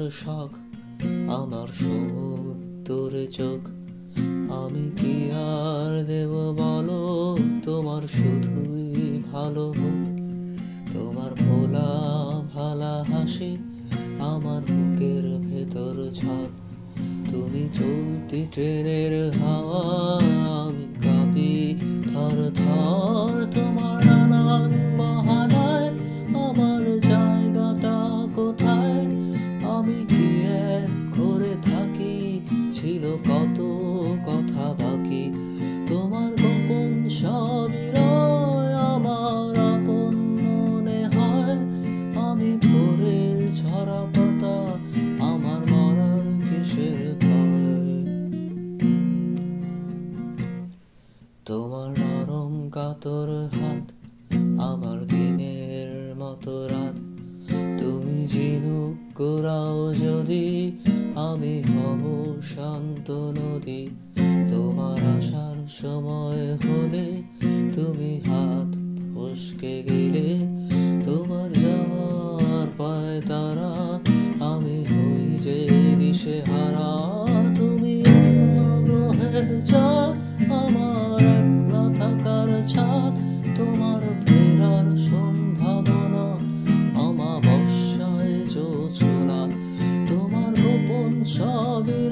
শখ, আমার সমুদ্রে চোখ। আমি কি আর দেব বলো তোমার শুধুই ভালো হোক। তোমার ভোলা ভালা হাসি আমার বুকের ভেতর ঝড়। তুমি চলতি ট্রেনের হাওয়া, আমি কাঁপি থর থর। তোমার নানান বাহানায় আমার জায়গাটা কোথায়, আমি কি এক করে থাকি, ছিল কত কথা বাকি। তোমার গোপন সবই রয় আমার আপন মনে হয়। আমি ভোরের ঝরা পাতা, আমার মরার কিসের ভয়। তোমার নরম কাতর হাত আমার দিনের মতো রাত। তুমি ঝিনুক কুড়াও যদি, আমি হব শান্ত নদী। তোমার আসার সময় হলে তুমি হাত ফসকে গেলে। তোমার যাওয়ার পায় তারা, আমি হই যে দিশেহারা। তুমি অন্য গ্রহের চাঁদ, আমার একলা থাকার ছাদ। তোমার ফেরার সম্ভাবনা, অমাবস্যায় জোছনা। তোমার গোপন সবই